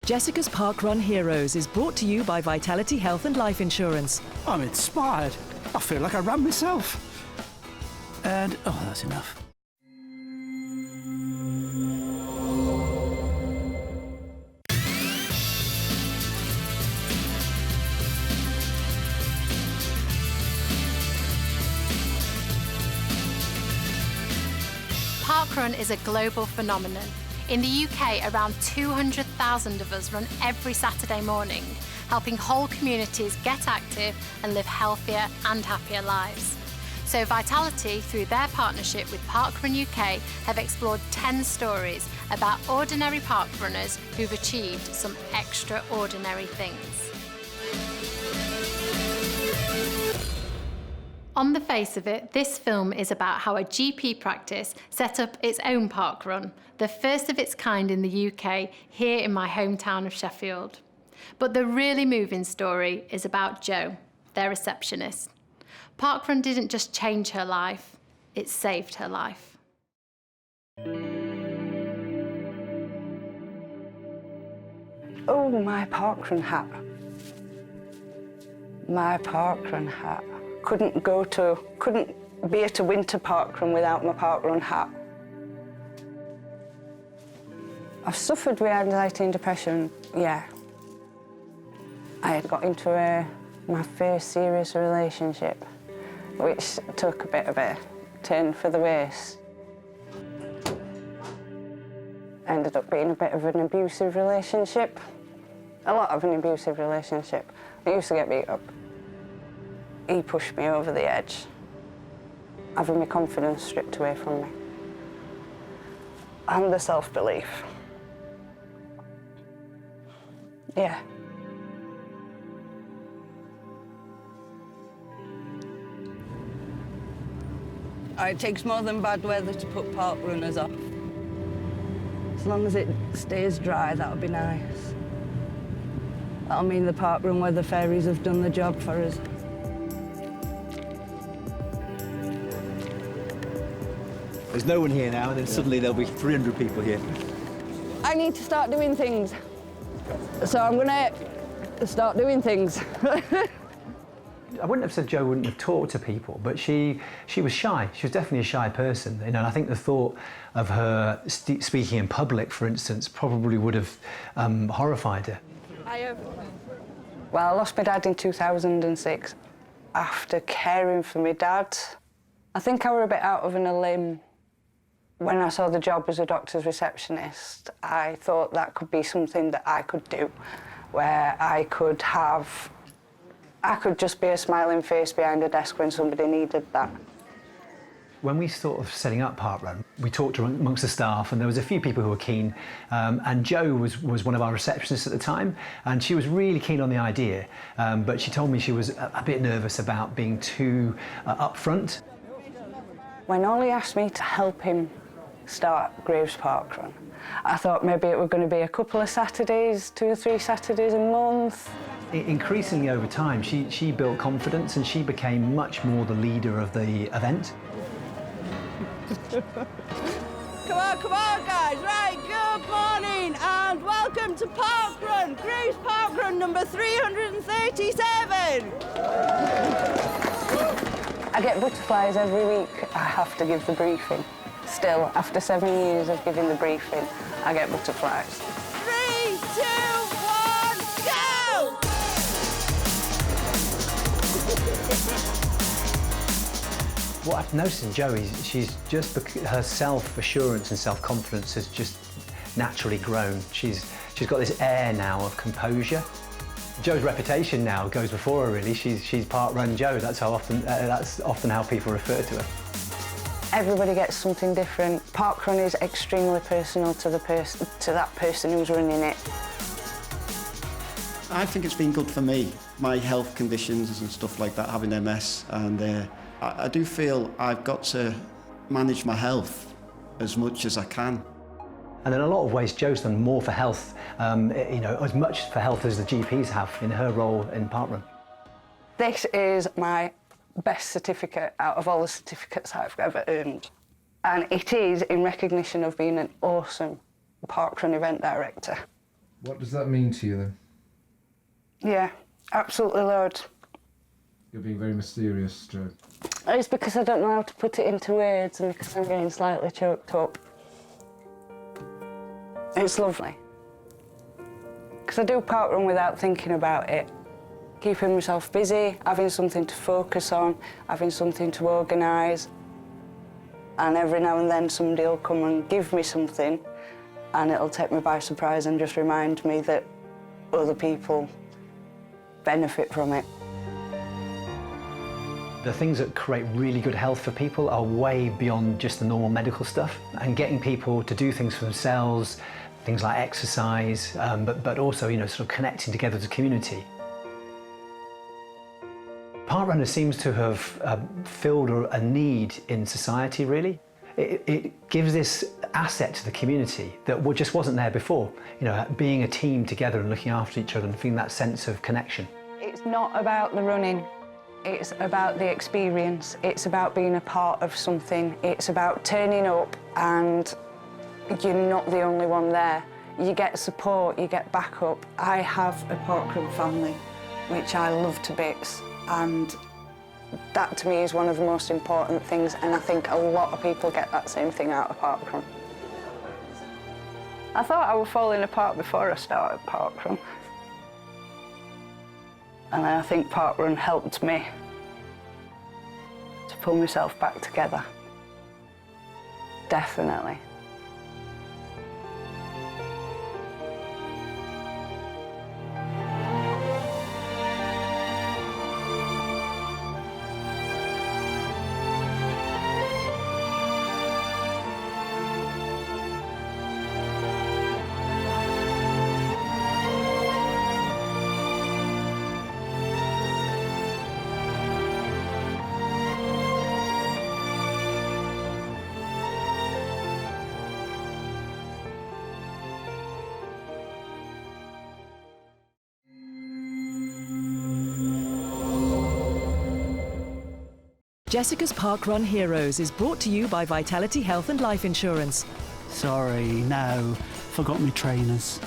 Jessica's Parkrun Heroes is brought to you by Vitality Health and Life Insurance. I'm inspired. I feel like I ran myself. And, oh, that's enough. Parkrun is a global phenomenon. In the UK, around 200,000 of us run every Saturday morning, helping whole communities get active and live healthier and happier lives. So Vitality, through their partnership with Parkrun UK, have explored 10 stories about ordinary parkrunners who've achieved some extraordinary things. On the face of it, this film is about how a GP practice set up its own parkrun, the first of its kind in the UK, here in my hometown of Sheffield. But the really moving story is about Jo, their receptionist. Parkrun didn't just change her life, it saved her life. Oh, my parkrun hat. My parkrun hat. Couldn't be at a winter parkrun without my parkrun hat. I've suffered with anxiety and depression, yeah. I had got into my first serious relationship, which took a bit of a turn for the worse. Ended up being a bit of an abusive relationship. A lot of an abusive relationship. I used to get beat up. He pushed me over the edge, having my confidence stripped away from me. And the self-belief. Yeah. It takes more than bad weather to put park runners off. As long as it stays dry, that'll be nice. That'll mean the parkrun weather fairies have done the job for us. There's no one here now, and then suddenly there'll be 300 people here. I need to start doing things. So I'm gonna start doing things. I wouldn't have said Jo wouldn't have talked to people, but she was shy. She was definitely a shy person, you know. And I think the thought of her speaking in public, for instance, probably would have horrified her. Well, I lost my dad in 2006 after caring for my dad. I think I were a bit out of a limb. When I saw the job as a doctor's receptionist, I thought that could be something that I could do, where I could just be a smiling face behind a desk when somebody needed that. When we sort of setting up Parkrun, we talked amongst the staff, and there was a few people who were keen, and Jo was one of our receptionists at the time, and she was really keen on the idea, but she told me she was a bit nervous about being too upfront. When Ollie asked me to help him start Graves Parkrun, I thought maybe it were going to be a couple of Saturdays, 2 or 3 Saturdays a month. Increasingly over time, she built confidence, and she became much more the leader of the event. Come on, guys. Right, good morning and welcome to Parkrun, Graves Parkrun number 337. I get butterflies every week. I have to give the briefing. Still, after 7 years of giving the briefing, I get butterflies. 3, 2, 1, go! What I've noticed in Jo is she's just, her self-assurance and self-confidence has just naturally grown. She's got this air now of composure. Jo's reputation now goes before her, really. She's Parkrun Jo. That's often how people refer to her. Everybody gets something different. Parkrun is extremely personal to that person who's running it. I think it's been good for me. My health conditions and stuff like that, having MS, and I do feel I've got to manage my health as much as I can. And in a lot of ways, Jo's done more for health, you know, as much for health as the GPs have in her role in Parkrun. This is my best certificate out of all the certificates I've ever earned. And it is in recognition of being an awesome parkrun event director. What does that mean to you then? Yeah, absolutely loads. You're being very mysterious, Jo. It's because I don't know how to put it into words and because I'm getting slightly choked up. It's lovely. Because I do parkrun without thinking about it. Keeping myself busy, having something to focus on, having something to organise. And every now and then somebody will come and give me something and it'll take me by surprise and just remind me that other people benefit from it. The things that create really good health for people are way beyond just the normal medical stuff. And getting people to do things for themselves, things like exercise, but also, you know, sort of connecting together as a community. Parkrunner seems to have filled a need in society, really. It gives this asset to the community that just wasn't there before. You know, being a team together and looking after each other and feeling that sense of connection. It's not about the running, it's about the experience. It's about being a part of something. It's about turning up and you're not the only one there. You get support, you get backup. I have a parkrun family, which I love to bits, and that to me is one of the most important things, and I think a lot of people get that same thing out of parkrun. I thought I was falling apart before I started parkrun. And I think parkrun helped me to pull myself back together. Definitely. Jessica's Parkrun Heroes is brought to you by Vitality Health and Life Insurance. Sorry, no. Forgot my trainers.